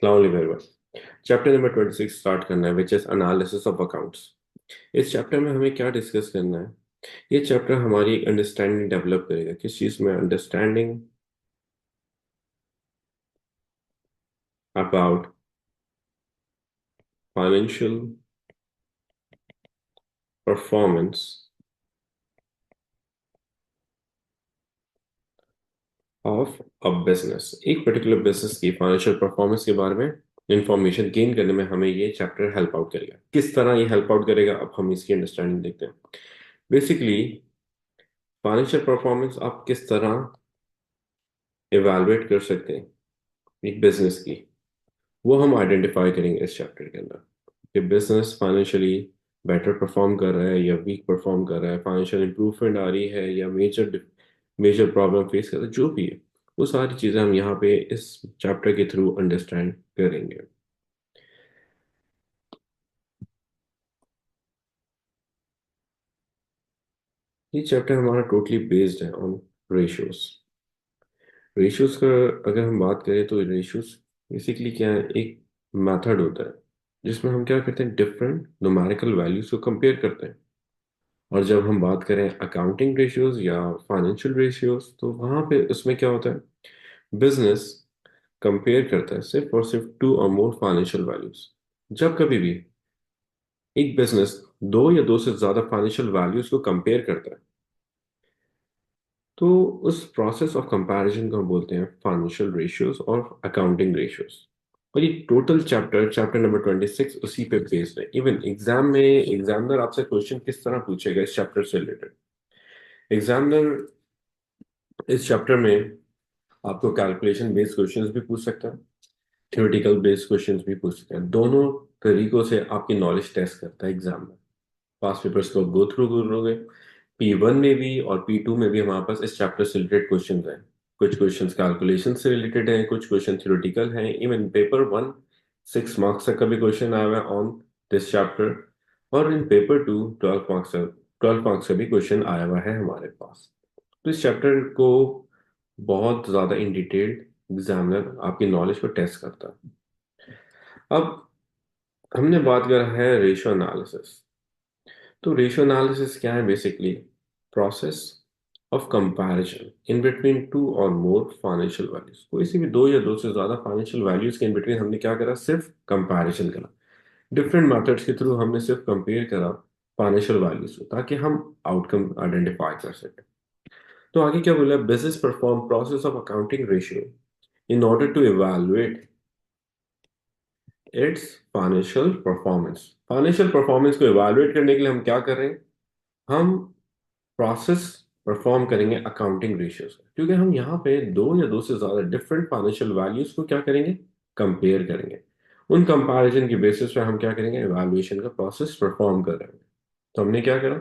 अस्सलाम chapter number 26 start करना है which is analysis of accounts. इस चैप्टर में हमें क्या डिस्कस करना है? ये चैप्टर हमारी अंडरस्टैंडिंग डेवलप करेगा। किस चीज में? Understanding about financial performance of a business. एक पर्टिकुलर बिजनेस की फाइनेंशियल परफॉर्मेंस के बारे में इंफॉर्मेशन गेन करने में हमें ये चैप्टर हेल्प आउट करेगा। किस तरह ये हेल्प आउट करेगा, अब हम इसकी अंडरस्टैंडिंग देखते हैं। बेसिकली फाइनेंशियल परफॉर्मेंस आप किस तरह इवेलुएट कर सकते हैं एक बिजनेस की, वो हम आइडेंटिफाई करेंगे इस चैप्टर के अंदर कि बिजनेस फाइनेंशियली बेटर परफॉर्म कर रहा है या वीक परफॉर्म कर रहा है, फाइनेंशियल इंप्रूवमेंट आ रही है या मेजर मेजर प्रॉब्लम फेस कर रहा है, जो भी है वो सारी चीज़ें हम यहाँ पे इस चैप्टर के थ्रू अंडरस्टैंड करेंगे। ये चैप्टर हमारा टोटली बेस्ड है ऑन रेशियोज। रेशियोज का अगर हम बात करें तो रेशियोज बेसिकली क्या है? एक मेथड होता है जिसमें हम क्या करते हैं, डिफरेंट न्यूमेरिकल वैल्यूज को कंपेयर करते हैं। और जब हम बात करें अकाउंटिंग रेशियोज या फाइनेंशियल रेशियोज तो वहां पे उसमें क्या होता है, बिजनेस कंपेयर करता है सिर्फ और सिर्फ टू और मोर फाइनेंशियल वैल्यूज। जब कभी भी एक बिजनेस दो या दो से ज्यादा फाइनेंशियल वैल्यूज को कंपेयर करता है तो उस प्रोसेस ऑफ कंपैरिजन को हम बोलते हैं फाइनेंशियल रेशियोज और अकाउंटिंग रेशियोज। और ये टोटल चैप्टर चैप्टर नंबर 26 उसी पे बेस्ड है। इवन एग्जाम में एग्जामिनर आपसे क्वेश्चन किस तरह पूछेगा इस चैप्टर से रिलेटेड। एग्जामिनर इस चैप्टर में आपको कैलकुलेशन बेस्ड क्वेश्चंस भी पूछ सकता है, थ्योरेटिकल बेस्ड क्वेश्चंस भी पूछ सकता है। दोनों तरीकों से आपकी नॉलेज टेस्ट करता है एग्जाम में। पास पेपर्स को गो थ्रू करोगे, P1 में भी और P2 में भी हमारे पास इस चैप्टर से रिलेटेड क्वेश्चन हैं। कुछ क्वेश्चंस कैलकुलेशन से रिलेटेड हैं, कुछ क्वेश्चन थ्योरेटिकल हैं। इवन पेपर 1 6 मार्क्स तक का भी क्वेश्चन आया हुआ है ऑन दिस चैप्टर। और इन पेपर 2 12 मार्क्स का भी क्वेश्चन आया हुआ है हमारे पास। तो इस चैप्टर को बहुत ज़्यादा इन डिटेल एग्जामिनर आपकी नॉलेज को टेस्ट करता है। अब हमने बात करा है रेशियो एनालिसिस। तो रेशियो एनालिसिस क्या है? Basically process of comparison in between two और मोर फाइनेंशियल वैल्यूज। कोई सी भी दो या दो से ज्यादा फाइनेंशियल वैल्यूज के इन बिटवीन हमने क्या करा? सिर्फ कंपैरिजन करा। डिफरेंट मेथड्स के थ्रू हमने सिर्फ कंपेयर करा फाइनेंशियल वैल्यूज को ताकि हम आउटकम आइडेंटिफाई कर सकें। तो आगे क्या बोला? Business perform process of accounting ratio in order to evaluate its financial performance. Financial performance को इवैल्यूएट करने के लिए हम क्या कर रहे हैं? हम प्रोसेस परफॉर्म करेंगे अकाउंटिंग रेशियोज का, क्योंकि हम यहाँ पे दो या दो से ज्यादा डिफरेंट फाइनेंशियल वैल्यूज को क्या करेंगे? कंपेयर करेंगे। उन कंपैरिजन की बेसिस पे हम क्या करेंगे? इवैल्यूएशन का प्रोसेस परफॉर्म कर रहे हैं। तो हमने क्या करा?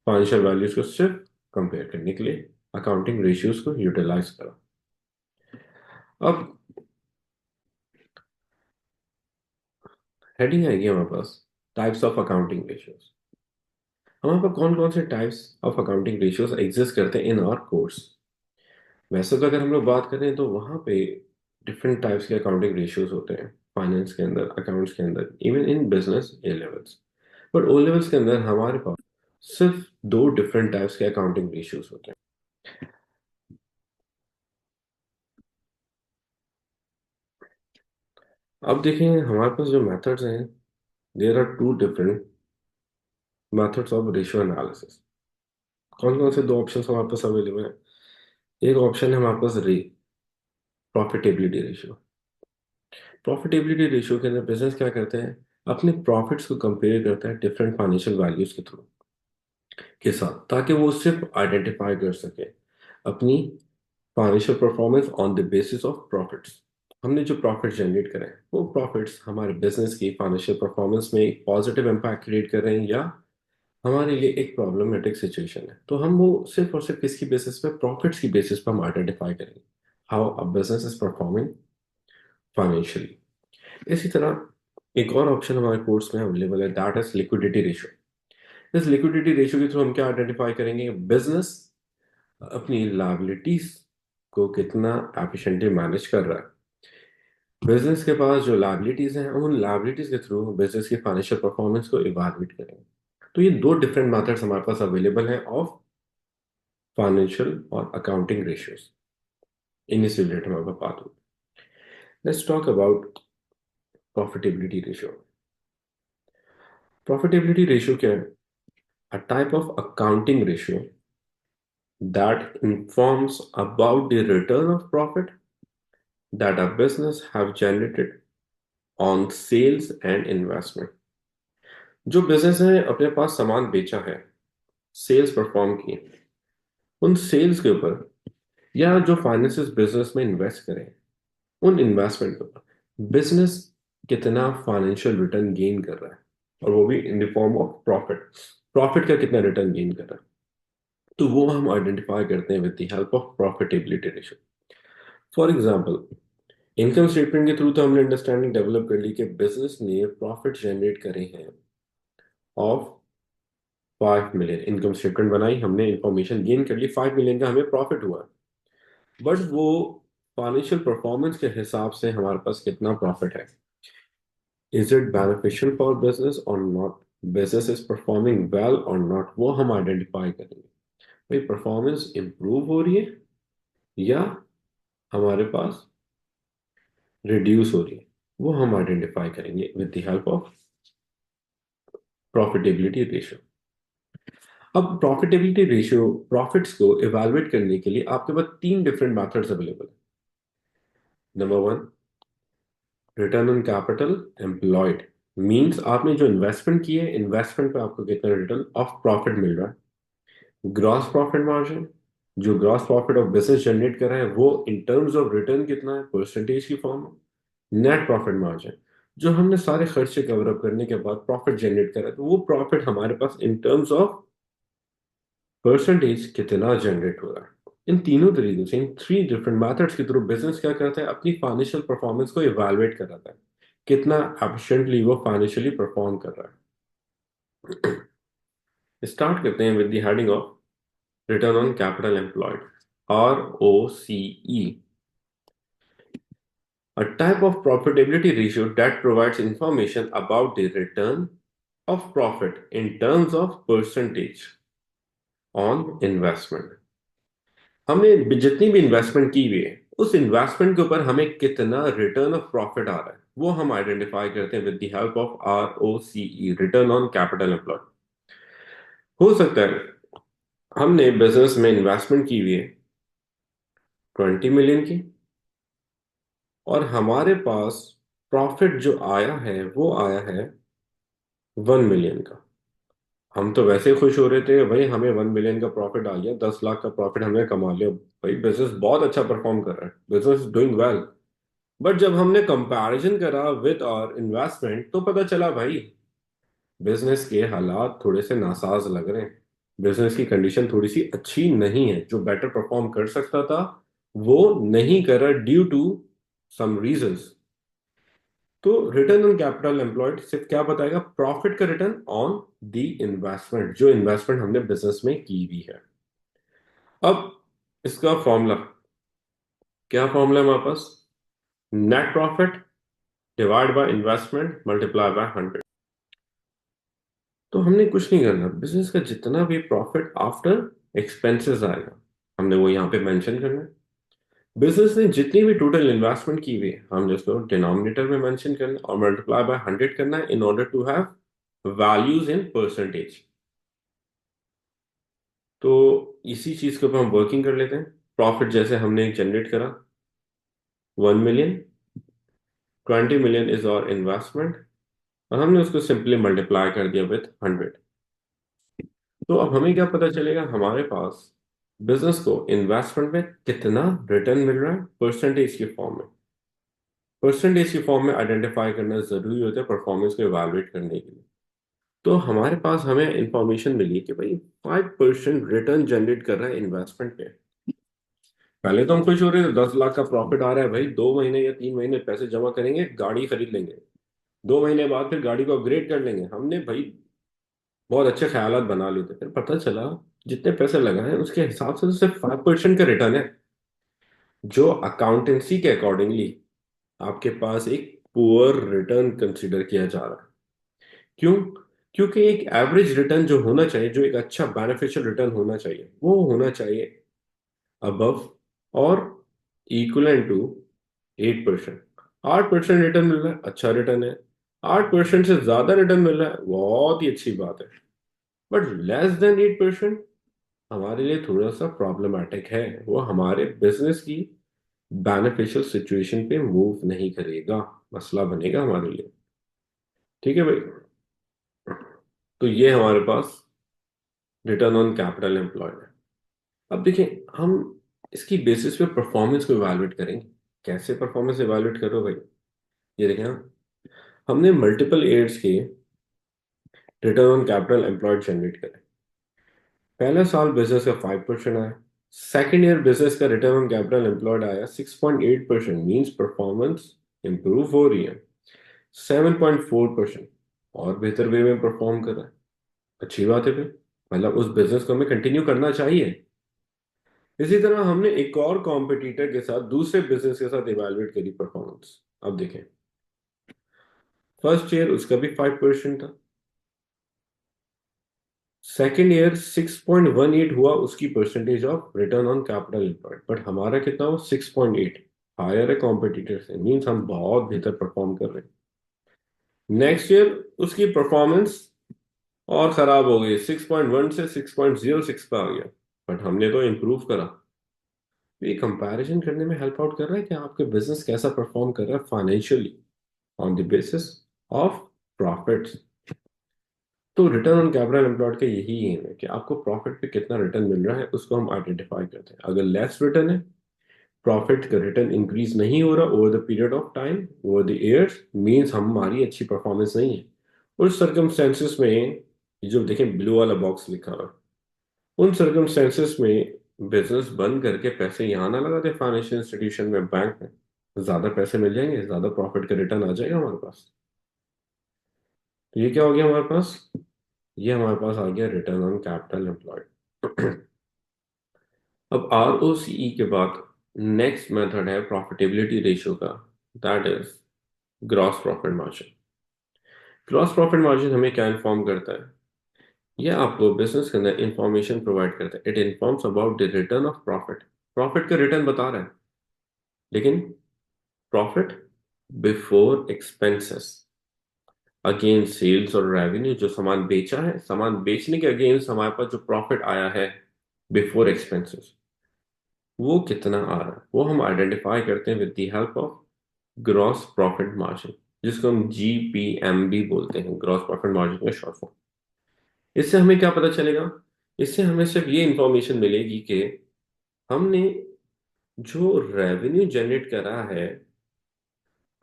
फाइनेंशियल वैल्यूज को सिर्फ कंपेयर करने के लिए अकाउंटिंग रेशियोज को यूटिलाइज करा। अब हेडिंग आएगी हमारे पास टाइप्स ऑफ अकाउंटिंग रेशियोज। हमारे पास कौन कौन से types of accounting ratios exist करते हैं इन आवर कोर्स। वैसे तो अगर हम लोग बात करें तो वहाँ पे डिफरेंट टाइप्स के अकाउंटिंग रेशियोज होते हैं फाइनेंस के अंदर, अकाउंट्स के अंदर, even in business A levels. But O levels के अंदर हमारे पास सिर्फ दो डिफरेंट टाइप्स के अकाउंटिंग रेशियोज होते हैं। अब देखें हमारे पास जो मेथड्स हैं, there are two different methods of ratio analysis. कौन कौन से दो ऑप्शन हमारे पास अवेलेबल है? एक ऑप्शन है हमारे पास प्रॉफिटेबिलिटी रेशियो। प्रॉफिटेबिलिटी रेशियो के अंदर बिजनेस क्या करते हैं? अपने प्रॉफिट्स को कंपेयर करता है डिफरेंट फाइनेंशियल वैल्यूज के थ्रू के साथ, ताकि वो सिर्फ आइडेंटिफाई कर सके अपनी financial performance on the basis of profits. हमने जो प्रॉफिट जनरेट करे हैं वो प्रॉफिट्स हमारे बिजनेस की फाइनेंशियल परफॉर्मेंस में एक पॉजिटिव इम्पैक्ट क्रिएट कर रहे हैं या हमारे लिए एक प्रॉब्लमेटिक सिचुएशन है। तो हम वो सिर्फ और सिर्फ किसकी बेसिस पे? प्रॉफिट्स की बेसिस पे हम आइडेंटिफाई करेंगे how a business is performing financially. इसी तरह एक और ऑप्शन हमारे कोर्स में अवेलेबल है, दैट इज लिक्विडिटी रेशियो। इस लिक्विडिटी रेशियो के थ्रू हम क्या आइडेंटिफाई करेंगे? बिजनेस अपनी लायबिलिटीज को कितना एफिशिएंटली मैनेज कर रहा है। बिजनेस के पास जो लाइबिलिटीज हैं, हम उन लाइबिलिटीज के थ्रू बिजनेस की फाइनेंशियल परफॉर्मेंस को इवैल्यूएट करेंगे। तो ये दो डिफरेंट मेथड्स हमारे पास अवेलेबल हैं ऑफ फाइनेंशियल और अकाउंटिंग रेशियोज। इन्हीं से रिलेटेड हम आपको बात होगी। Let's talk about profitability ratio. Profitability ratio क्या है? A type of accounting ratio that informs about the return of profit that a business have generated on sales and investment। जो business ने अपने पास सामान बेचा है, सेल्स परफॉर्म की, उन सेल्स के ऊपर या जो फाइनेंसेस बिजनेस में इन्वेस्ट करें, उन इन्वेस्टमेंट के ऊपर बिजनेस कितना फाइनेंशियल रिटर्न गेन कर रहा है, और वो भी in the form of profit. Profit का कितना रिटर्न गेन कर रहा है, तो वो हम आइडेंटिफाई करते हैं with the help of profitability ratio. For example, income statement के थ्रू तो हमने अंडरस्टैंडिंग डेवलप कर ली कि बिजनेस ने प्रॉफिट जनरेट करे हैं ऑफ 5 मिलियन। इनकम स्टेटमेंट बनाई हमने, इंफॉर्मेशन गेन कर ली, 5 मिलियन का हमें प्रॉफिट हुआ। बट वो फाइनेंशियल परफॉर्मेंस के हिसाब से हमारे पास कितना प्रॉफिट है, is it beneficial for business और not, business is performing well और नॉट, वो हम आइडेंटिफाई करेंगे। भाई परफॉर्मेंस इंप्रूव हो रही है या हमारे पास रिड्यूस हो रही है, वो हम आइडेंटिफाई करेंगे with the help of profitability ratio. अब प्रॉफिटेबिलिटी रेशियो, प्रॉफिट्स को इवैल्यूएट करने के लिए आपके पास तीन डिफरेंट मेथड्स अवेलेबल है। Number one, return on capital employed, means आपने जो इन्वेस्टमेंट की है, इन्वेस्टमेंट पे आपको कितना रिटर्न ऑफ प्रॉफिट मिल रहा है। ग्रॉस प्रॉफिट मार्जिन, जो gross profit of business generate कर रहा है वो इन टर्म्स ऑफ रिटर्न कितना है, परसेंटेज की फॉर्म में। नेट प्रॉफिट मार्जिन, जो हमने सारे खर्चे कवर अप करने के बाद प्रॉफिट जनरेट करा है, तो वो प्रॉफिट हमारे पास इन टर्म्स ऑफ परसेंटेज कितना जनरेट हो रहा है। इन तीनों तरीकों से, इन थ्री डिफरेंट मेथड्स के थ्रू बिजनेस क्या करता है, अपनी फाइनेंशियल परफॉर्मेंस को इवैल्यूएट कराता है, कितना एफिशिएंटली वो फाइनेंशियली परफॉर्म कर रहा है। स्टार्ट करते हैं with the heading of return on capital employed, ROCE, a type of profitability ratio that provides information about the return of profit in terms of percentage on investment। हमने जितनी भी investment की हुई है, उस इन्वेस्टमेंट के ऊपर हमें कितना रिटर्न ऑफ प्रॉफिट आ रहा है, वो हम आइडेंटिफाई करते हैं with the help of ROCE, return on capital employed. हो सकता है हमने बिजनेस में इन्वेस्टमेंट की हुई है 20 मिलियन की, और हमारे पास प्रॉफिट जो आया है वो आया है 1 मिलियन का। हम तो वैसे खुश हो रहे थे, भाई हमें 1 मिलियन का प्रॉफिट आ गया, 10 लाख का प्रॉफिट हमने कमा लिया, भाई बिजनेस बहुत अच्छा परफॉर्म कर रहा है, बिजनेस डूइंग वेल। बट जब हमने कंपैरिजन करा विद और इन्वेस्टमेंट, तो पता चला भाई बिजनेस के हालात थोड़े से नासाज लग रहे हैं, बिजनेस की कंडीशन थोड़ी सी अच्छी नहीं है। जो बेटर परफॉर्म कर सकता था वो नहीं कर रहा ड्यू टू सम रीजंस। तो रिटर्न ऑन कैपिटल एम्प्लॉयड सिर्फ क्या बताएगा, प्रॉफिट का रिटर्न ऑन द इन्वेस्टमेंट, जो इन्वेस्टमेंट हमने बिजनेस में की हुई है। अब इसका फॉर्मूला, क्या फॉर्मूला है हमारे पास, net profit divide by investment multiply by 100। तो हमने कुछ नहीं करना, बिजनेस का जितना भी प्रॉफिट आफ्टर एक्सपेंसेस आएगा हमने वो यहाँ पे मेंशन करना है। बिजनेस ने जितनी भी टोटल इन्वेस्टमेंट की हुई है, हमने उसको डिनोमिनेटर में मेंशन करना है और मल्टीप्लाई बाय 100 करना है in order to have values in percentage. तो इसी चीज के ऊपर हम वर्किंग कर लेते हैं। प्रॉफिट जैसे हमने जनरेट करा 1 मिलियन, 20 मिलियन इज और इन्वेस्टमेंट, और हमने उसको सिंपली मल्टीप्लाई कर दिया विथ 100। तो अब हमें क्या पता चलेगा, हमारे पास बिजनेस को इन्वेस्टमेंट में कितना रिटर्न मिल रहा है परसेंटेज की फॉर्म में। परसेंटेज की फॉर्म में आइडेंटिफाई करना जरूरी होता है परफॉर्मेंस को इवैल्यूएट करने के लिए। तो हमारे पास हमें इंफॉर्मेशन मिली कि भाई 5% रिटर्न जनरेट कर रहा है इन्वेस्टमेंट पे। पहले तो हम खुश हो रहे थे, 10 लाख का प्रॉफिट आ रहा है, भाई 2 महीने या 3 महीने पैसे जमा करेंगे, गाड़ी खरीद लेंगे, 2 महीने बाद फिर गाड़ी को अपग्रेड कर लेंगे। हमने भाई बहुत अच्छे ख्यालात बना लिए थे, फिर पता चला जितने पैसे लगाए उसके हिसाब से तो सिर्फ 5% का रिटर्न है, जो अकाउंटेंसी के अकॉर्डिंगली आपके पास एक पुअर रिटर्न कंसिडर किया जा रहा है। क्यों? क्योंकि एक एवरेज रिटर्न जो होना चाहिए, जो एक अच्छा बेनिफिशियल रिटर्न होना चाहिए, वो होना चाहिए अबव और इक्वलेंट टू 8%। 8% रिटर्न मिल रहा है, अच्छा रिटर्न है। 8% से ज्यादा रिटर्न मिल रहा है, बहुत ही अच्छी बात है। बट लेस देन 8% हमारे लिए थोड़ा सा प्रॉब्लमेटिक है। वो हमारे बिजनेस की बेनिफिशियल सिचुएशन पे मूव नहीं करेगा, मसला बनेगा हमारे लिए। ठीक है भाई। तो ये हमारे पास रिटर्न ऑन कैपिटल एम्प्लॉयड है। अब देखिए, हम इसकी बेसिस पे परफॉर्मेंस को इवैल्यूएट करेंगे। कैसे परफॉर्मेंस इवैल्यूएट करो भाई? ये देखें ना, हमने मल्टीपल ईयर्स के return on capital employed generate करे। पहला साल बिजनेस का 5% आया। सेकेंड ईयर बिजनेस का रिटर्न ऑन कैपिटल एम्प्लॉयड आया 6.8%। मीन्स परफॉर्मेंस इंप्रूव हो रही है। 7.4% और बेहतर वे में परफॉर्म कर रहा है। अच्छी बात है फिर, मतलब उस बिजनेस को हमें कंटिन्यू करना चाहिए। इसी तरह हमने एक और कॉम्पिटिटर के साथ, दूसरे बिजनेस के साथ इवैल्यूएट करी परफॉर्मेंस। अब देखें, फर्स्ट ईयर उसका भी 5% था। सेकेंड ईयर 6.18 हुआ उसकी percentage of return on capital employed. But हमारा कितना हुआ? 6.8। हायर है कॉम्पिटिटर से, मीन्स हम बहुत बेहतर परफॉर्म कर रहे हैं। नेक्स्ट ईयर उसकी परफॉर्मेंस और खराब हो गई, 6.1 से 6.06 पे आ गया। बट हमने तो इम्प्रूव करा। तो ये कंपैरिजन करने में हेल्प आउट कर रहा है कि आपके बिजनेस कैसा परफॉर्म कर रहा है financially, on the basis of profits. तो रिटर्न ऑन कैपिटल एम्प्लॉयड का यही एम है कि आपको प्रॉफिट पे कितना रिटर्न मिल रहा है उसको हम आइडेंटिफाई करते हैं। अगर लेस रिटर्न है, प्रॉफिट का रिटर्न इंक्रीज नहीं हो रहा over the period of time, over the years, means हमारी अच्छी परफॉर्मेंस नहीं है। उस सर्कमस्टेंसेस में, ये जो देखें ब्लू वाला बॉक्स लिखा हुआ है, उन सर्कमस्टेंसेस में बिजनेस बंद करके पैसे यहाँ ना लगाते फाइनेंशियल इंस्टीट्यूशन में, बैंक में, ज्यादा पैसे मिल जाएंगे, ज्यादा प्रॉफिट का रिटर्न आ जाएगा हमारे पास। तो ये क्या हो गया हमारे पास? ये हमारे पास आ गया रिटर्न ऑन कैपिटल एम्प्लॉयड। अब आरओसीई के बाद नेक्स्ट मेथड है प्रॉफिटेबिलिटी रेशियो का, that is gross profit margin. Gross profit margin हमें क्या इन्फॉर्म करता है? यह आपको बिजनेस के अंदर इंफॉर्मेशन प्रोवाइड करता है। It informs about the return of profit. Profit का रिटर्न बता रहा है, लेकिन profit before expenses, against sales और रेवेन्यू। जो सामान बेचा है, सामान बेचने के अगेंस्ट हमारे पास जो प्रॉफिट आया है बिफोर एक्सपेंसेस, वो कितना आ रहा है, वो हम आइडेंटिफाई करते हैं with the help of gross profit margin, जिसको हम GPM भी बोलते हैं, ग्रॉस प्रॉफिट मार्जिन का शॉर्ट फॉर्म। इससे हमें क्या पता चलेगा? इससे हमें सिर्फ ये इंफॉर्मेशन मिलेगी कि हमने जो रेवेन्यू जनरेट करा है,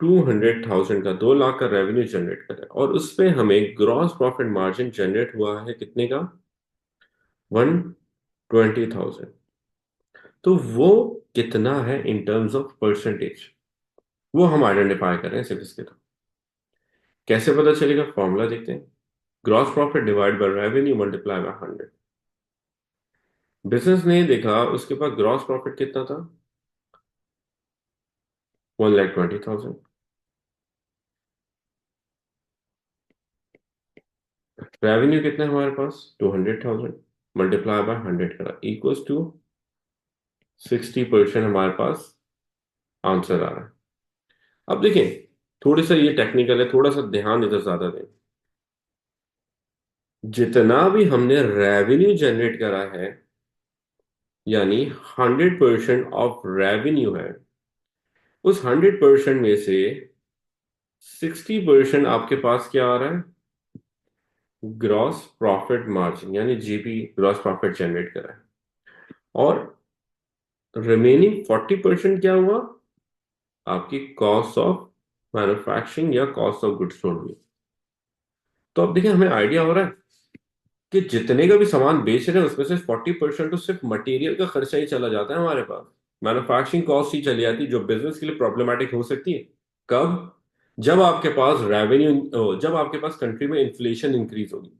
200,000 का, 2 लाख का रेवेन्यू जनरेट करा है, और उस पे हमें ग्रॉस प्रॉफिट मार्जिन जनरेट हुआ है कितने का? 120,000। तो वो कितना है इन टर्म्स ऑफ परसेंटेज, वो हम आइडेंटिफाई कर रहे हैं सिर्फ इसके थ्रू। कैसे पता चलेगा? फॉर्मूला देखते हैं। Gross profit divide by revenue multiply by 100। Business ने देखा उसके पास ग्रॉस प्रॉफिट कितना था? 1,20,000। रेवेन्यू कितना है हमारे पास? 200,000। मल्टीप्लाई बाय 100 करा, इक्वल्स टू 60% हमारे पास आंसर आ रहा है। अब देखें, थोड़ी सा ये टेक्निकल है, थोड़ा सा ध्यान इधर ज्यादा दें। जितना भी हमने रेवेन्यू जनरेट करा है, यानी 100% ऑफ रेवेन्यू है, उस 100% में से 60% आपके पास क्या आ रहा है? ग्रॉस प्रॉफिट मार्जिन, यानी GP, ग्रॉस प्रॉफिट जनरेट करा है। और रिमेनिंग 40% क्या हुआ? आपकी कॉस्ट ऑफ मैन्युफैक्चरिंग या कॉस्ट ऑफ गुड्स सोल्ड हुई। तो अब देखिए, हमें आइडिया हो रहा है कि जितने का भी सामान बेच रहे हैं उसमें से 40% तो सिर्फ मटेरियल का खर्चा ही चला जाता है हमारे पास। मैन्युफैक्चरिंग कॉस्ट ही चली जाती है, जो बिजनेस के लिए प्रॉब्लमेटिक हो सकती है। कब? जब आपके पास रेवेन्यू, जब आपके पास कंट्री में इन्फ्लेशन इंक्रीज होगी।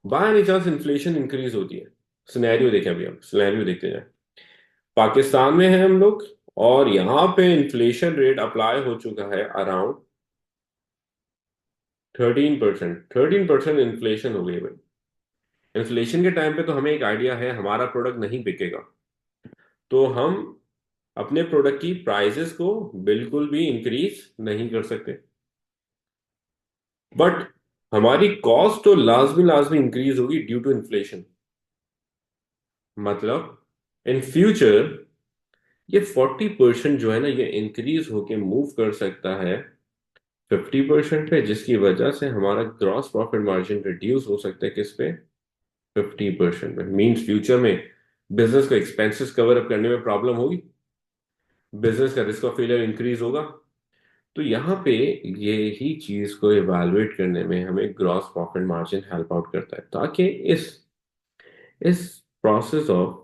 By any chance inflation increase होती है, सिनेरियो देखें, अभी हम सिनेरियो देखते जाए। पाकिस्तान में है हम लोग, और यहाँ पे इन्फ्लेशन रेट अप्लाई हो चुका है अराउंड 13%। 13% इन्फ्लेशन हो गई भाई। इन्फ्लेशन के टाइम पे तो हमें एक आइडिया है हमारा प्रोडक्ट नहीं बिकेगा, तो हम अपने प्रोडक्ट की प्राइसेस को बिल्कुल भी इंक्रीज नहीं कर सकते। बट हमारी कॉस्ट तो लाजमी लाजमी इंक्रीज होगी ड्यू टू इन्फ्लेशन। मतलब इन फ्यूचर ये 40% जो है ना, ये इंक्रीज होके मूव कर सकता है 50% पे, जिसकी वजह से हमारा ग्रॉस प्रॉफिट मार्जिन रिड्यूस हो सकता है किस पे, 50% में। मींस फ्यूचर में बिजनेस को एक्सपेंसेस कवर अप करने में प्रॉब्लम होगी, बिजनेस का रिस्क ऑफ फेलियर इंक्रीज होगा। तो यहाँ पे ये ही चीज को इवैल्यूएट करने में हमें gross profit margin help out करता है, ताकि इस प्रोसेस ऑफ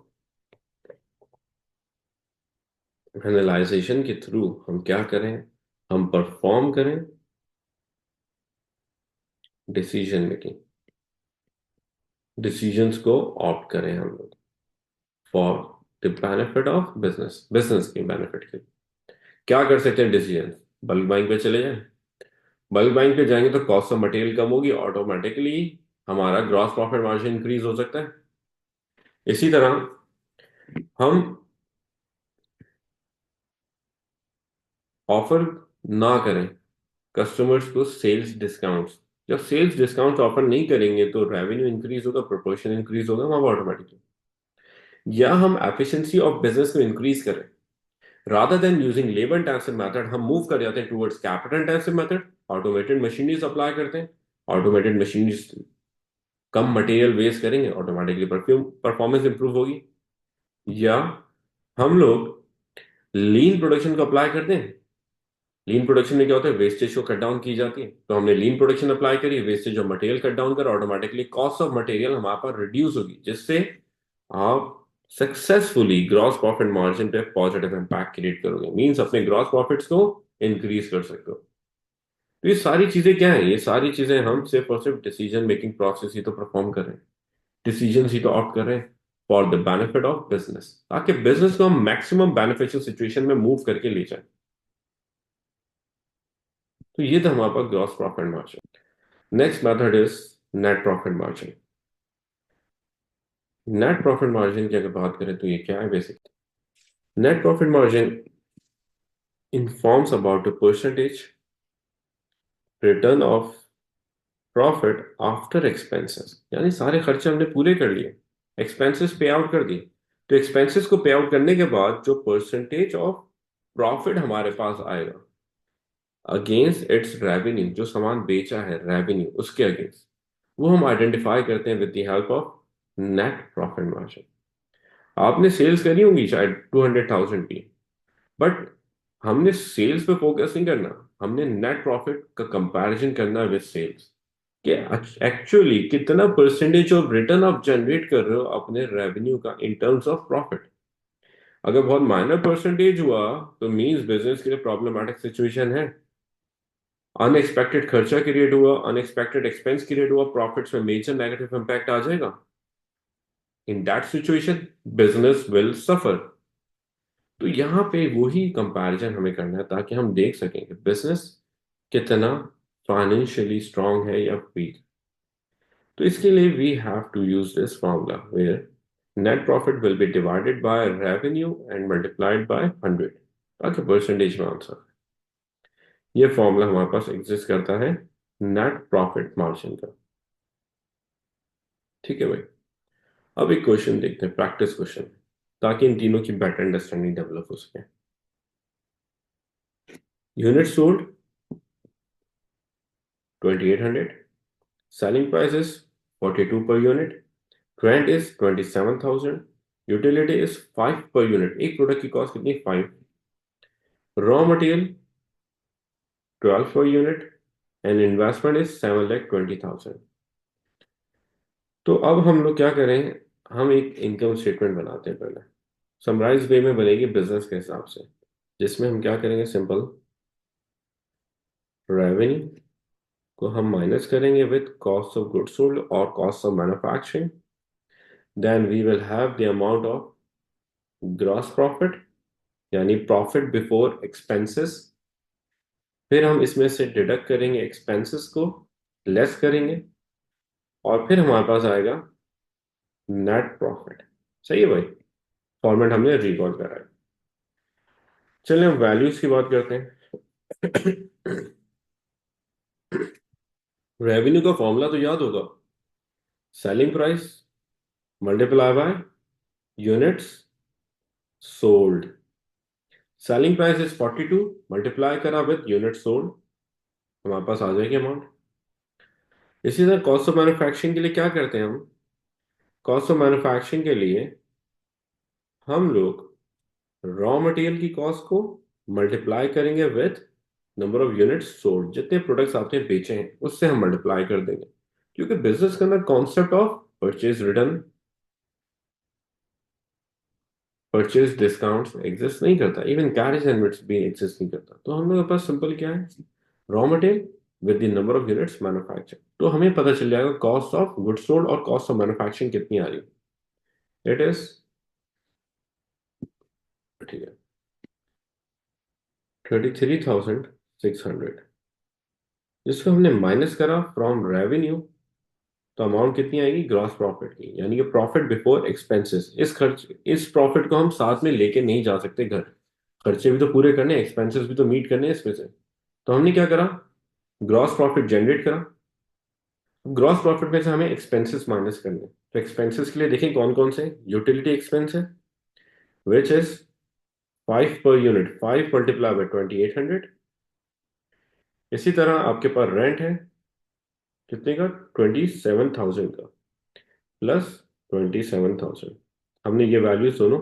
एनालाइजेशन के थ्रू हम क्या करें, हम परफॉर्म करें डिसीजन मेकिंग, डिसीजंस को ऑप्ट करें हम लोग for the benefit of business, business के बेनिफिट के। क्या कर सकते हैं डिसीजन, बल्क बाइंग पे चले जाएं। बल्क बाइंग पे जाएंगे तो कॉस्ट ऑफ मटेरियल कम होगी, ऑटोमेटिकली हमारा ग्रॉस प्रॉफिट मार्जिन इंक्रीज हो सकता है। इसी तरह हम ऑफर ना करें कस्टमर्स को सेल्स डिस्काउंट्स। जब सेल्स डिस्काउंट ऑफर नहीं करेंगे तो रेवेन्यू इंक्रीज होगा, प्रोपोर्शन इंक्रीज होगा वहां ऑटोमेटिकली। या हम एफिशिएंसी ऑफ बिजनेस को इंक्रीज करें, rather than using labour intensive method हम मूव कर जाते हैं towards capital intensive method. Automated machineries apply करते हैं, ऑटोमेटेड मशीनरीज कम मटेरियल वेस्ट करेंगे, ऑटोमेटिकली परफॉर्मेंस इंप्रूव होगी। या हम लोग लीन प्रोडक्शन को अप्लाई करते हैं। लीन प्रोडक्शन में क्या होता है, वेस्टेज को कट डाउन की जाती है, तो हमने लीन प्रोडक्शन अप्लाई करी, wastage of material cut down कर, ऑटोमेटिकली कॉस्ट ऑफ मटेरियल हमारे पास रिड्यूस होगी, जिससे आप सक्सेसफुली ग्रॉस प्रॉफिट मार्जिन पे पॉजिटिव इंपैक्ट क्रिएट करोगे, मींस अपने ग्रॉस प्रॉफिट्स को इंक्रीज कर सकते हो। तो ये सारी चीजें क्या है, ये सारी चीजें हम सिर्फ और सिर्फ डिसीजन मेकिंग प्रोसेस ही तो परफॉर्म कर रहे हैं, डिसीजन ही तो ऑप्ट कर रहे हैं for the benefit of business, ताकि बिजनेस को हम मैक्सिमम बेनिफिशियल सिचुएशन में मूव करके ले जाएं। तो ये था हमारे पास gross profit margin. Next method is net profit margin. Net profit margin की अगर बात करें तो ये क्या है basic, net profit margin informs about the percentage return of profit after expenses, यानी सारे खर्चे हमने पूरे कर लिए, एक्सपेंसेस पे आउट कर दिए, तो एक्सपेंसेस को पे आउट करने के बाद जो परसेंटेज ऑफ प्रॉफिट हमारे पास आएगा अगेंस्ट इट्स रेवेन्यू, जो सामान बेचा है रेवेन्यू उसके अगेंस्ट, वो हम आइडेंटिफाई करते हैं with the help of net profit margin. आपने सेल्स करी होंगी शायद 200,000 की, बट हमने सेल्स पे फोकस नहीं करना, हमने नेट प्रॉफिट का कंपैरिजन करना है विद सेल्स, कि एक्चुअली कितना परसेंटेज ऑफ रिटर्न आप जनरेट कर रहे हो अपने रेवेन्यू का इन टर्म्स ऑफ प्रॉफिट। अगर बहुत माइनर परसेंटेज हुआ तो मींस बिजनेस के लिए प्रॉब्लमेटिक सिचुएशन है, अनएक्सपेक्टेड खर्चा क्रिएट हुआ, अनएक्सपेक्टेड एक्सपेंस क्रिएट हुआ, प्रॉफिट्स में मेजर नेगेटिव इंपैक्ट आ जाएगा। In that situation business will suffer. तो यहाँ पे वही कंपैरिजन हमें करना है ताकि हम देख सकें कि बिजनेस कितना फाइनेंशियली स्ट्रांग है या वीक। तो इसके लिए we have to use this formula where net profit will be divided by revenue and multiplied by 100, ताकि परसेंटेज में आंसर। ये फॉर्मूला हमारे पास एग्जिस्ट करता है नेट प्रॉफिट मार्जिन का। ठीक है भाई, अब एक क्वेश्चन देखते हैं, प्रैक्टिस क्वेश्चन, ताकि इन तीनों की बेटर अंडरस्टैंडिंग डेवलप हो सके। Unit sold 2800, selling price is 42 per unit, rent is 27,000, utility is 5 per unit। एक प्रोडक्ट की कॉस्ट कितनी, 5। Raw material 12 per unit and investment is 7,20,000। तो अब हम लोग क्या करें, हम एक इनकम स्टेटमेंट बनाते हैं पहले, समराइज वे में बनेगी बिजनेस के हिसाब से, जिसमें हम क्या करेंगे, सिंपल रेवेन्यू को हम माइनस करेंगे with cost of goods sold और cost of manufacturing, then we will have the amount of gross profit यानी प्रॉफिट बिफोर एक्सपेंसेस। फिर हम इसमें से डिडक्ट करेंगे एक्सपेंसेस को, लेस करेंगे, और फिर हमारे पास आएगा नेट प्रॉफिट। सही है भाई, फॉर्मेट हमने रिकॉल करा है। चलिए हम वैल्यूज की बात करते हैं। रेवेन्यू का फॉर्मूला तो याद होगा, selling price multiply by units sold. Selling price is 42, multiply करा विद यूनिट सोल्ड, हमारे पास आ जाएगी अमाउंट। इसी तरह कॉस्ट ऑफ मैन्युफैक्चरिंग के लिए क्या करते हैं हम, कॉस्ट ऑफ मैन्युफैक्चरिंग के लिए हम लोग रॉ मटेरियल की कॉस्ट को मल्टीप्लाई करेंगे with number of units sold, जितने प्रोडक्ट्स आपने बेचे हैं उससे हम मल्टीप्लाई कर देंगे। क्योंकि बिजनेस के अंदर concept of purchase return, purchase discounts exist नहीं करता, इवन कैरेज लिमिट्स भी एग्जिस्ट नहीं करता। तो हम लोग के पास सिंपल क्या है, raw material with the number of units manufacture, तो हमें पता चल जाएगा कॉस्ट ऑफ गुड्स सोल्ड और कॉस्ट ऑफ मैन्युफैक्चरिंग कितनी आ रही है। इट इज, ठीक है, 33,600, जिसको हमने माइनस करा फ्रॉम रेवेन्यू, तो अमाउंट कितनी आएगी ग्रॉस प्रॉफिट की, यानी कि प्रॉफिट बिफोर एक्सपेंसेस। इस प्रॉफिट को हम साथ में लेके नहीं जा सकते घर, खर्चे भी तो पूरे करने, एक्सपेंसेस भी तो मीट करने हैं इसमें से। तो हमने क्या करा, ग्रॉस प्रॉफिट जनरेट करा। ग्रॉस प्रॉफिट में से हमें एक्सपेंसेस माइनस करने हैं। तो एक्सपेंसेस के लिए देखें कौन कौन से, यूटिलिटी एक्सपेंस है which is 5 per unit, 5 multiply by 2800। इसी तरह आपके पास रेंट है, कितने का, 27,000 का, प्लस 27,000। हमने ये वैल्यूज दोनों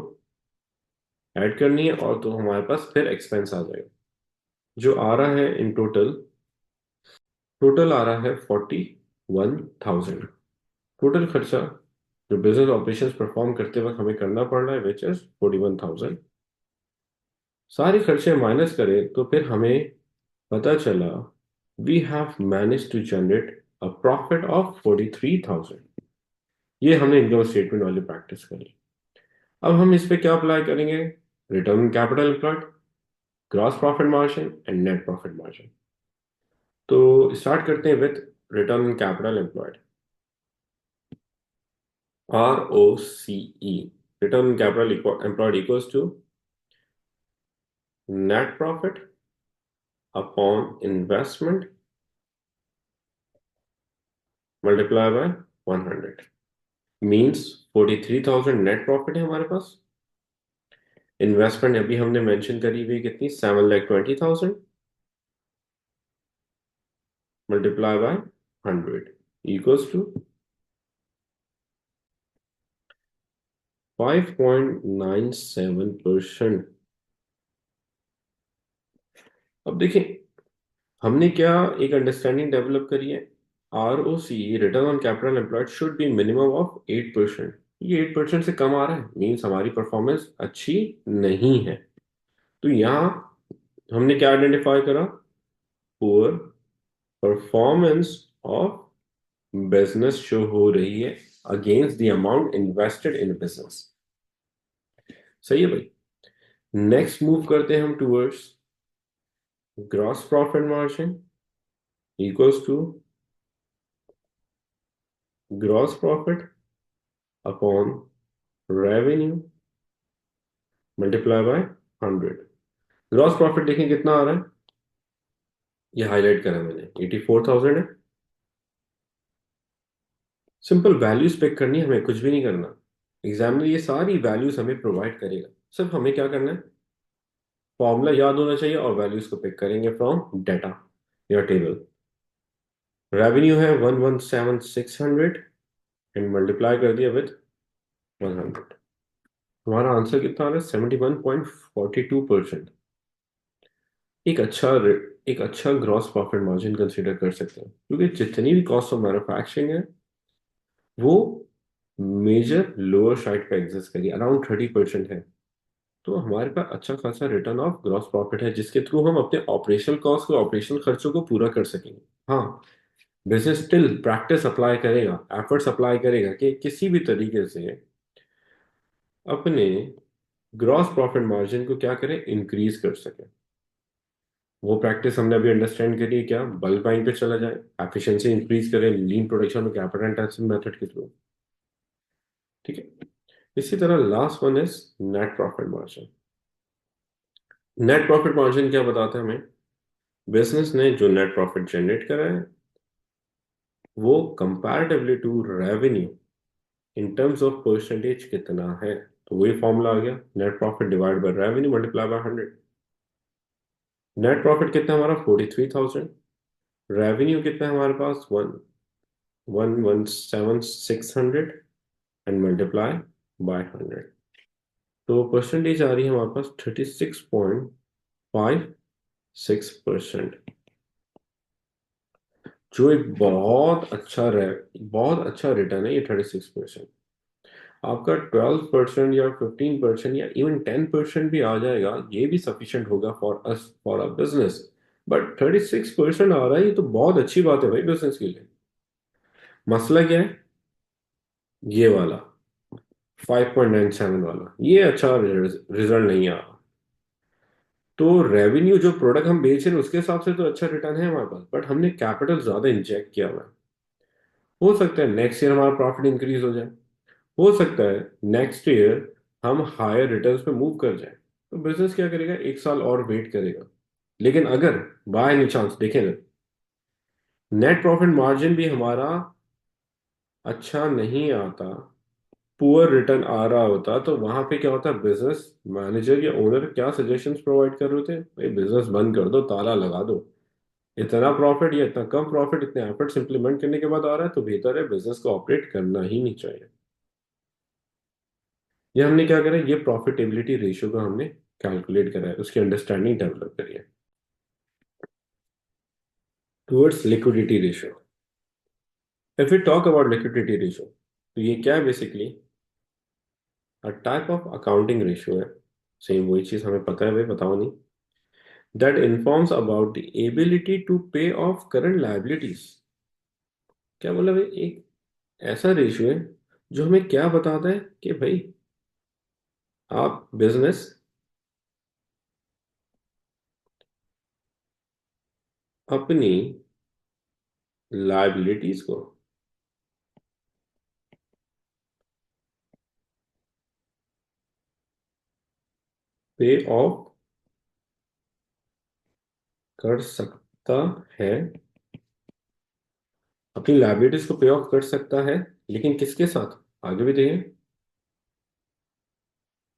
ऐड करनी है, और तो हमारे पास फिर एक्सपेंस आ जाएगा जो आ रहा है इन टोटल। टोटल आ रहा है 41,000। टोटल खर्चा जो बिजनेस ऑपरेशंस परफॉर्म करते वक्त हमें करना पड़ रहा है विच इज 41,000। सारे खर्चे माइनस करें तो फिर हमें पता चला we have manage to generate a profit of 43,000। ये हमने इनकम स्टेटमेंट वाली प्रैक्टिस करी। अब हम इस पे क्या अप्लाई करेंगे, return capital employed, gross profit margin and net profit margin. तो स्टार्ट करते हैं with return capital employed, ROCE। Return capital employed equals to net profit upon investment multiply by 100। Means 43,000 net profit है हमारे पास। Investment अभी हमने mention करी हुई कितनी, 7,20,000 मल्टीप्लाई बाय 100 इक्वल्स टू 5.97%। अब देखिए हमने क्या एक अंडरस्टैंडिंग डेवलप करी है, ROC return on capital employed should be minimum of 8%। ये 8% से कम आ रहा है मीन्स हमारी परफॉर्मेंस अच्छी नहीं है। तो यहाँ हमने क्या आइडेंटिफाई करा, poor performance of business show हो रही है against the amount invested in business. सही है भाई। नेक्स्ट मूव करते हैं हम towards gross profit margin equals to gross profit upon revenue multiply by 100। Gross profit देखें कितना आ रहा है, ये हाईलाइट करा मैंने, 84,000 है। सिंपल वैल्यूज पिक करनी है, हमें कुछ भी नहीं करना। एग्जामिनर ये सारी वैल्यूज हमें प्रोवाइड करेगा, सिर्फ हमें क्या करना है, फॉर्मूला याद होना चाहिए और वैल्यूज को पिक करेंगे फ्रॉम डाटा या टेबल। रेवेन्यू है 117,600 एंड मल्टीप्लाई कर दिया विद 100। हमारा आंसर कितना आ रहा है, 71.42%। एक अच्छा एक अच्छा ग्रॉस प्रॉफिट मार्जिन कंसीडर कर सकते हैं, क्योंकि जितनी भी कॉस्ट ऑफ मैन्युफैक्चरिंग है वो मेजर लोअर साइड पे एग्जिस्ट करिए, अराउंड 30% है। तो हमारे पास अच्छा खासा रिटर्न ऑफ ग्रॉस प्रॉफिट है जिसके थ्रू हम अपने ऑपरेशनल कॉस्ट को, ऑपरेशनल खर्चों को पूरा कर सकेंगे। हाँ, बिजनेस स्टिल प्रैक्टिस अप्लाई करेगा, एफर्ट्स अप्लाई करेगा कि किसी भी तरीके से अपने ग्रॉस प्रॉफिट मार्जिन को क्या करें, इंक्रीज कर सकें। वो प्रैक्टिस हमने अभी अंडरस्टैंड करी है, क्या बल्क बाइंग पे चला जाए, एफिशिएंसी इंक्रीज करें लीन प्रोडक्शन और कैपिटल इंटेंसिव मेथड के थ्रू। ठीक है। इसी तरह last one is net profit margin. Net profit margin क्या बताता है हमें, बिजनेस ने जो नेट प्रॉफिट जनरेट करा है वो comparatively to revenue in terms of percentage कितना है। तो वही फॉर्मूला आ गया, net profit divide by revenue multiply by 100। Net profit कितना है हमारा, 43,000। रेवेन्यू कितना है हमारे पास, 1,117,600 एंड मल्टीप्लाई बाय 100। तो परसेंटेज आ रही है हमारे पास 36.56%, जो एक बहुत अच्छा रिटर्न है ये 36%। आपका 12% या 15% या इवन 10% भी आ जाएगा, ये भी सफिशिएंट होगा for us for a business. But 36% आ रहा है, ये तो बहुत अच्छी बात है भाई बिजनेस के लिए। मसला क्या है, ये वाला 5.97 वाला, ये अच्छा रिजल्ट नहीं आ रहा। तो रेवेन्यू जो प्रोडक्ट हम बेच रहे हैं उसके हिसाब से तो अच्छा रिटर्न है हमारे पास, बट हमने कैपिटल ज्यादा इंजेक्ट किया हुआ है। हो सकता है नेक्स्ट ईयर हमारा प्रॉफिट इंक्रीज हो जाए, हो सकता है नेक्स्ट ईयर हम हायर रिटर्न्स पे मूव कर जाए। तो बिजनेस क्या करेगा, एक साल और वेट करेगा। लेकिन अगर बाय एनी चांस देखें ना, नेट प्रॉफिट मार्जिन भी हमारा अच्छा नहीं आता, पुअर रिटर्न आ रहा होता, तो वहां पे क्या होता है, बिजनेस मैनेजर या ओनर क्या सजेशंस प्रोवाइड कर रहे होते, भाई बिजनेस बंद कर दो, ताला लगा दो। इतना प्रॉफिट या इतना कम प्रॉफिट इतने एफर्ट्स इंप्लीमेंट करने के बाद आ रहा है, तो बेहतर है बिजनेस को ऑपरेट करना ही नहीं चाहिए। ये हमने क्या करा, ये प्रॉफिटेबिलिटी रेशियो को हमने कैलकुलेट करा है, उसकी अंडरस्टैंडिंग डेवलप करी है। Towards liquidity ratio, if we talk about liquidity ratio, तो ये क्या है, basically a type of accounting ratio है। सेम वही चीज हमें पता है भाई, बताओ नहीं। That informs about the ability to pay off current liabilities. क्या बोला भाई, एक ऐसा रेशियो है जो हमें क्या बताता है कि भाई आप बिजनेस अपनी लाइबिलिटीज को पे ऑफ कर सकता है, अपनी लाइबिलिटीज को पे ऑफ कर सकता है, लेकिन किसके साथ, आगे भी देखें,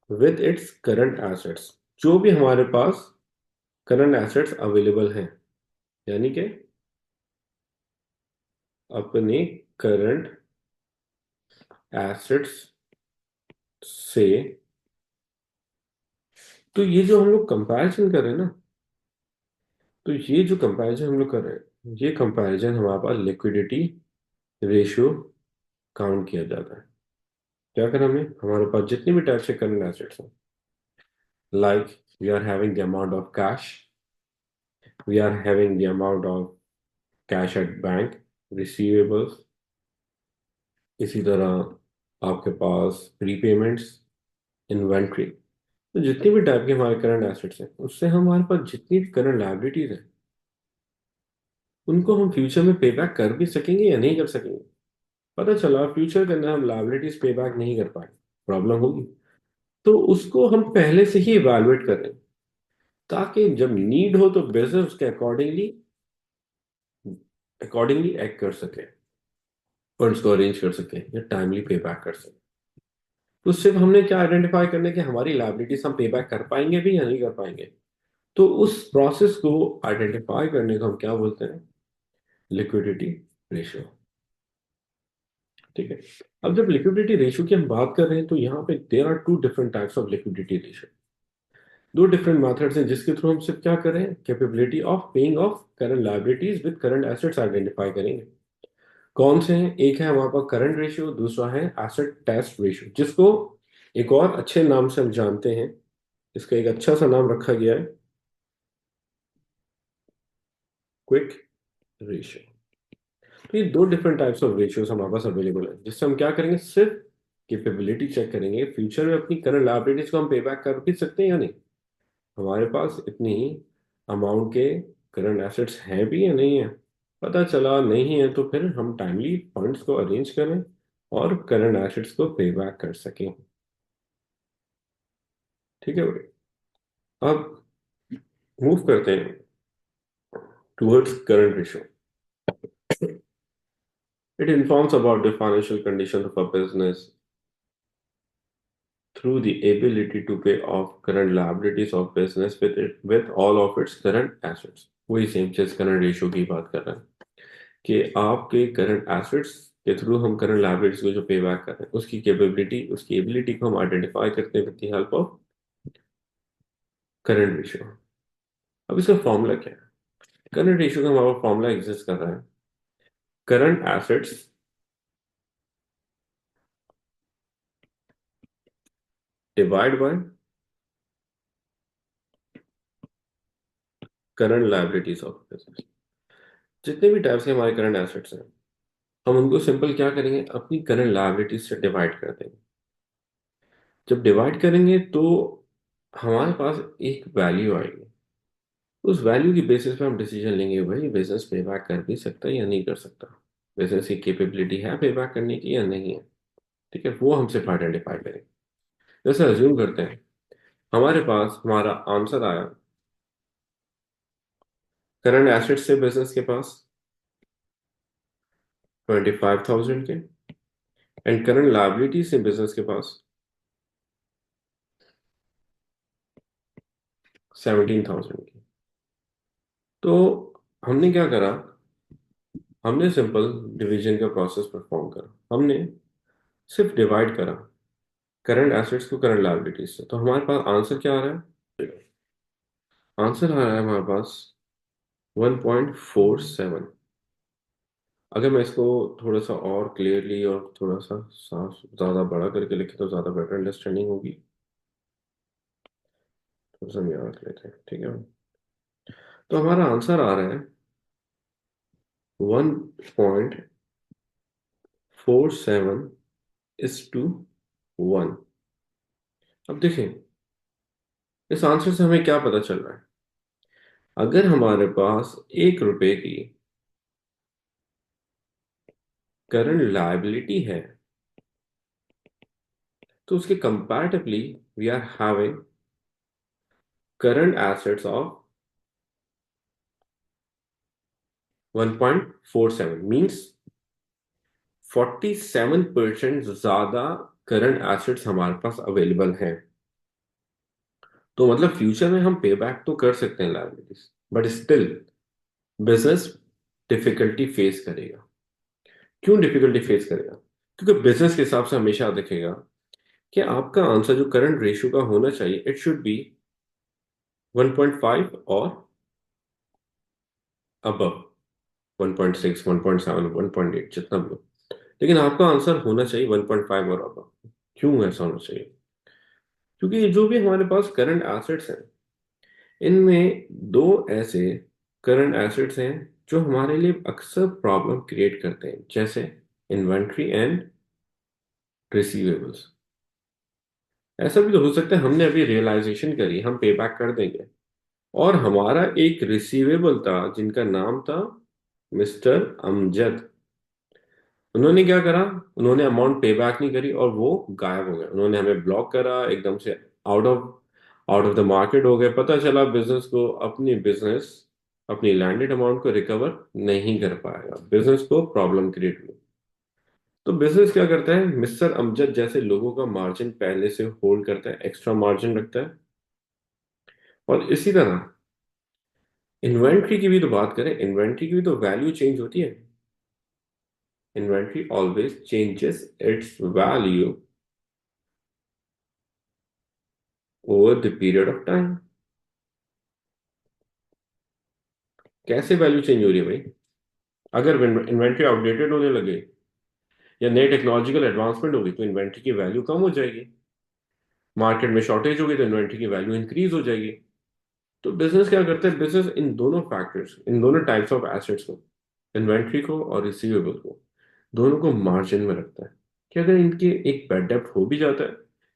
विद इट्स करंट एसेट्स। जो भी हमारे पास करंट एसेट्स अवेलेबल हैं, यानी कि अपने करंट एसेट्स से। तो ये जो हम लोग कंपैरिजन कर रहे हैं ना, तो ये जो कंपैरिजन हम लोग कर रहे हैं, ये कंपैरिजन हमारे पास लिक्विडिटी रेशियो काउंट किया जाता है। क्या करें, हमें हमारे पास जितनी भी टाइप से करंट एसेट्स हैं, like we are having the amount of cash, we are having the amount of cash at bank, receivables, इसी तरह आपके पास प्रीपेमेंट्स, इन्वेंट्री। तो जितनी भी टाइप के हमारे करंट एसेट्स हैं, उससे हमारे पास जितनी भी करंट लायबिलिटीज हैं, उनको हम फ्यूचर में पे बैक कर भी सकेंगे या नहीं कर सकेंगे। पता चला फ्यूचर के अंदर हम लायबिलिटीज पे बैक नहीं कर पाए, प्रॉब्लम होगी। तो उसको हम पहले से ही इवेलुएट करें, ताकि जब नीड हो तो बिजनेस उसके अकॉर्डिंगली अकॉर्डिंगली एक्ट कर सके, फंड्स को अरेंज कर सके या टाइमली पे बैक कर सके। तो सिर्फ हमने क्या आइडेंटिफाई करने कि हमारी लायबिलिटीज हम पे बैक कर पाएंगे भी या नहीं कर पाएंगे। तो उस प्रोसेस को आइडेंटिफाई करने को हम क्या बोलते हैं, लिक्विडिटी रेशियो। ठीक है। अब जब लिक्विडिटी रेशियो की हम बात कर रहे हैं, तो यहाँ पे there are two different types of liquidity ratio. दो डिफरेंट मेथड्स हैं जिसके थ्रू हम सिर्फ क्या करें, capability of paying off current liabilities with current assets identify करेंगे। कौन से हैं, एक है हमारे पास करंट रेशियो, दूसरा है एसेट टेस्ट रेशियो, जिसको एक और अच्छे नाम से हम जानते हैं। इसका एक अच्छा सा नाम रखा गया है, क्विक रेशियो। तो ये दो डिफरेंट टाइप्स ऑफ रेशियोज हमारे पास अवेलेबल है, जिससे हम क्या करेंगे, सिर्फ कैपेबिलिटी चेक करेंगे फ्यूचर में अपनी करंट लायबिलिटीज को हम पे बैक कर भी सकते हैं या नहीं, हमारे पास इतनी अमाउंट के करंट एसेट्स हैं भी या नहीं है। पता चला नहीं है तो फिर हम टाइमली फंड्स को अरेंज करें और करंट एसेट्स को पे बैक कर सकें। ठीक है भाई, अब मूव करते हैं towards current ratio. It informs about the financial condition of a business through the ability to pay off current liabilities of business with all of its current assets। वही सेम चीज करंट रेशियो की बात कर रहे हैं कि आपके current assets के थ्रू हम करंट लायबिलिटीज को जो पे बैक कर रहे हैं उसकी कैपेबिलिटी, उसकी एबिलिटी को हम आइडेंटिफाई करते हैं with the help of current ratio. अब इसका फॉर्मूला क्या है? करंट रेशियो का हमारा फॉर्मूला एग्जिस्ट कर रहा है current assets divide by current liabilities of business. जितने भी टाइप्स के हमारे करंट एसेट्स हैं हम उनको सिंपल क्या करेंगे, अपनी करंट लायबिलिटीज से डिवाइड कर देंगे। जब डिवाइड करेंगे तो हमारे पास एक वैल्यू आएगी, उस वैल्यू की बेसिस पे हम डिसीजन लेंगे भाई बिजनेस पे बैक कर भी सकता है या नहीं कर सकता, बिजनेस की कैपेबिलिटी है पे बैक करने की या नहीं है। ठीक है, वो हम सिर्फ आइडेंटिफाई करेंगे। जैसे अज्यूम करते हैं हमारे पास हमारा आंसर आया करंट एसेट्स से बिजनेस के पास 25,000 के एंड करंट लायबिलिटी से बिजनेस के पास 17,000 की। तो हमने क्या करा, हमने सिंपल डिवीजन का प्रोसेस परफॉर्म करा, हमने सिर्फ डिवाइड करा करंट एसेट्स को करंट लायबिलिटीज से। तो हमारे पास आंसर क्या आ रहा है? आंसर आ रहा है हमारे पास 1.47। अगर मैं इसको थोड़ा सा और क्लियरली और थोड़ा सा साफ ज़्यादा बड़ा करके लिखे तो ज़्यादा बेटर अंडरस्टैंडिंग होगी। थोड़ा सा हम याद रख लेते हैं, ठीक है। तो हमारा आंसर आ रहा है 1.47:1। अब देखें इस आंसर से हमें क्या पता चल रहा है, अगर हमारे पास 1 रुपए की करंट लायबिलिटी है तो उसके comparatively we are having current assets of 1.47 means 47% ज्यादा करंट एसेट्स हमारे पास अवेलेबल हैं। तो मतलब फ्यूचर में हम पे बैक तो कर सकते हैं liabilities, but still business difficulty face करेगा। क्यों डिफिकल्टी फेस करेगा? क्योंकि बिजनेस के हिसाब से हमेशा दिखेगा कि आपका आंसर जो करंट रेशियो का होना चाहिए इट शुड बी 1.5 और अबव, 1.6, 1.7, 1.8 जितना भी हो, लेकिन आपका आंसर होना चाहिए 1.5 और अबव। क्यों ऐसा होना चाहिए? क्योंकि जो भी हमारे पास करंट एसेट्स हैं इनमें दो ऐसे करंट एसेट्स हैं जो हमारे लिए अक्सर प्रॉब्लम क्रिएट करते हैं, जैसे इन्वेंट्री एंड रिसीवेबल्स। ऐसा भी तो हो सकता है हमने अभी रियलाइजेशन करी, हम पे बैक कर देंगे, और हमारा एक रिसीवेबल था जिनका नाम था मिस्टर अमजद। उन्होंने क्या करा, उन्होंने अमाउंट पे बैक नहीं करी और वो गायब हो गए, उन्होंने हमें ब्लॉक करा एकदम से, आउट ऑफ द मार्केट हो गए। पता चला बिजनेस को अपनी बिजनेस अपनी लैंडेड अमाउंट को रिकवर नहीं कर पाएगा, बिजनेस को प्रॉब्लम क्रिएट हुई। तो बिजनेस क्या करता है, मिस्टर अमजद जैसे लोगों का मार्जिन पहले से होल्ड करता है, एक्स्ट्रा मार्जिन रखता है। और इसी तरह इन्वेंट्री की भी तो बात करें, इन्वेंट्री की भी तो वैल्यू चेंज होती है। Inventory always changes it's value over the period of time. कैसे वैल्यू चेंज हो रही है भाई? अगर इन्वेंट्री आउटडेटेड होने लगे या नई टेक्नोलॉजिकल एडवांसमेंट होगी तो इन्वेंट्री की वैल्यू कम हो जाएगी, मार्केट में शॉर्टेज होगी तो इन्वेंट्री की वैल्यू इंक्रीज हो जाएगी। तो बिजनेस क्या करता है, बिजनेस इन दोनों फैक्टर्स, इन दोनों टाइप्स ऑफ एसेट्स को, इन्वेंट्री को और रिसीवेबल को, दोनों को मार्जिन में रखता है। कि अगर इनके एक बैड डेब्ट हो भी जाता है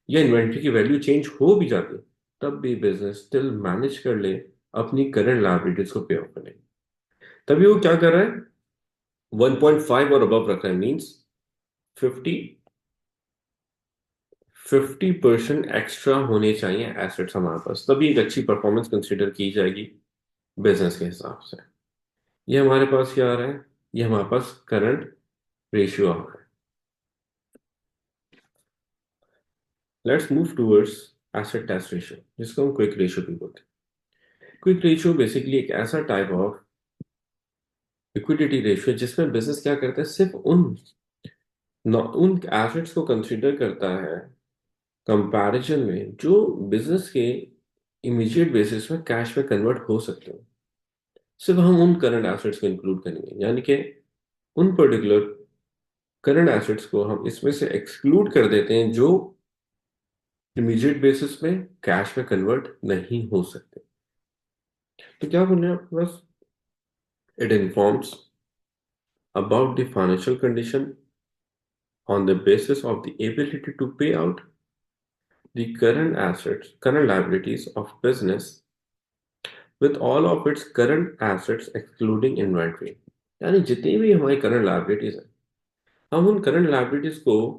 या इन्वेंट्री की वैल्यू चेंज हो भी जाती है, तब भी बिजनेस स्टिल मैनेज कर ले अपनी करंट लायबिलिटीज को पे ऑफ करने। तभी वो क्या कर रहा है, 1.5 और अबव रख रहा है, मीन्स 50% एक्स्ट्रा होने चाहिए एसेट्स हमारे पास, तभी एक अच्छी परफॉर्मेंस कंसिडर की जाएगी बिजनेस के हिसाब से। ये हमारे पास क्या आ रहा है, ये हमारे पास करंट रेशियो आ रहा है। Let's move towards asset test ratio, जिसको हम क्विक रेशियो भी बोलते हैं। क्विक रेशियो बेसिकली एक ऐसा टाइप ऑफ लिक्विडिटी रेशियो जिसमें बिजनेस क्या करता है, सिर्फ उन एसेट्स को कंसीडर करता है कंपैरिजन में जो बिजनेस के इमीडिएट बेसिस में कैश में कन्वर्ट हो सकते हो। सिर्फ हम उन करंट एसेट्स को इंक्लूड करेंगे, यानी कि उन पर्टिकुलर करंट एसेट्स को हम इसमें से एक्सक्लूड कर देते हैं जो इमीडिएट बेसिस में कैश में कन्वर्ट नहीं हो सकते। तो क्या बोल रहे हैं आपके पास, it informs about the financial condition on the basis of the ability to pay out the current assets, current liabilities of business with all of its current assets excluding inventory। यानी जितनी भी हमारी करंट लाइबिलिटीज है, हम उन current liabilities को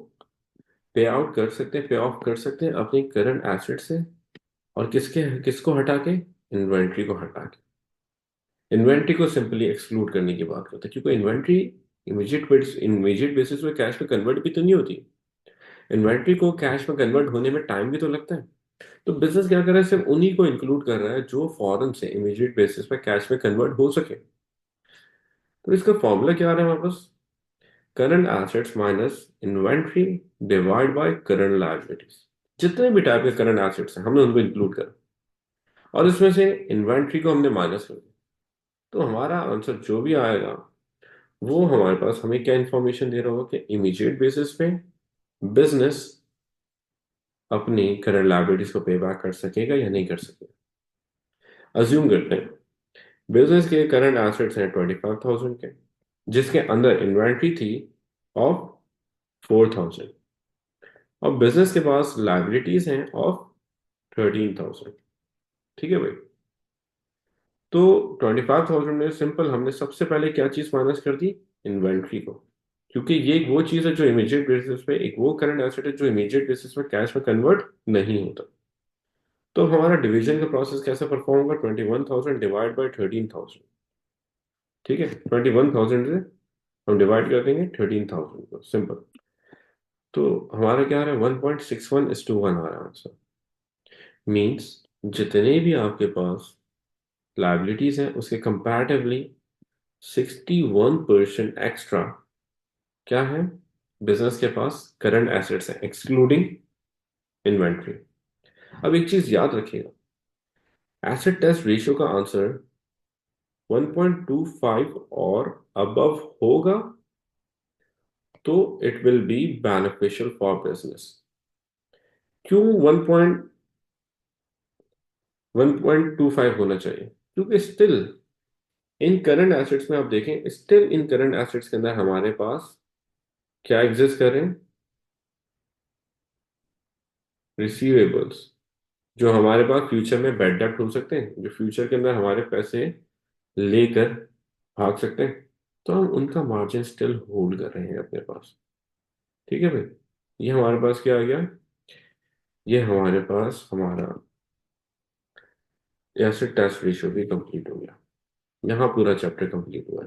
पे out कर सकते हैं, पे ऑफ कर सकते हैं अपनी करंट एसेट से। और किसको हटा के, इन्वेंट्री को हटा के। इन्वेंट्री को सिंपली एक्सक्लूड करने की बात करते हैं, क्योंकि इन्वेंट्री इमीडिएट बेसिस पे कैश में कन्वर्ट भी तो नहीं होती। इन्वेंट्री को कैश में कन्वर्ट होने में टाइम भी तो लगता है। तो बिजनेस क्या कर रहा है, सिर्फ उन्हीं को इंक्लूड कर रहा है जो फौरन से इमीडिएट बेसिस पे कैश में कन्वर्ट हो सके। तो इसका फॉर्मूला क्या आ रहा है वापस, current assets minus inventory divide by current liabilities. जितने भी टाइप के करंट एसेट्स हैं हमने उनको इंक्लूड करा, और इसमें से इन्वेंट्री को हमने माइनस कर दिया। तो हमारा आंसर जो भी आएगा वो हमारे पास हमें क्या इंफॉर्मेशन दे रहा होगा कि इमीडिएट बेसिस पे बिजनेस अपनी करंट लायबिलिटीज को पे बैक कर सकेगा या नहीं कर सकेगा। अज्यूम करते हैं बिजनेस के करंट एसेट्स हैं 25,000 के, जिसके अंदर इन्वेंट्री थी ऑफ 4,000, और बिजनेस के पास लाइबिलिटीज हैं ऑफ 13,000। ठीक है भाई। तो 25,000 में सिंपल हमने सबसे पहले क्या चीज माइनस कर दी, इन्वेंट्री को, क्योंकि ये एक वो चीज है जो इमीडिएट बेसिस पे, एक वो करंट एसेट है जो इमीडिएट बेसिस पे कैश में कन्वर्ट नहीं होता। तो हमारा डिवीजन का प्रोसेस कैसे परफॉर्म होगा, 21,000 डिवाइड बाई 13,000। ठीक है, 21,000 से हम डिवाइड कर देंगे 13,000 को, सिंपल। तो हमारा क्या आ रहा है, 1.61:1 आ रहा है आंसर। मीन्स जितने भी आपके पास लाइबिलिटीज हैं उसके कंपैरेटिवली 61% एक्स्ट्रा क्या है, बिजनेस के पास करंट एसेट्स हैं एक्सक्लूडिंग इन्वेंट्री। अब एक चीज याद रखिएगा, एसेट टेस्ट रेशियो का आंसर 1.25 और अबव होगा तो it will be beneficial for business. क्यों 1.25 होना चाहिए, क्योंकि स्टिल इन करंट एसेट्स में आप देखें, स्टिल इन करंट एसेट्स के अंदर हमारे पास क्या एग्जिस्ट कर रहे हैं, रिसीवेबल्स, जो हमारे पास फ्यूचर में बैड डेब्ट हो सकते हैं, जो फ्यूचर के अंदर हमारे पैसे लेकर भाग सकते हैं। तो हम उनका मार्जिन स्टिल होल्ड कर रहे हैं अपने पास। ठीक है भाई, ये हमारे पास क्या आ गया, ये हमारे पास हमारा एसिड टेस्ट रेशियो भी कंप्लीट हो गया। यहाँ पूरा चैप्टर कंप्लीट हुआ है।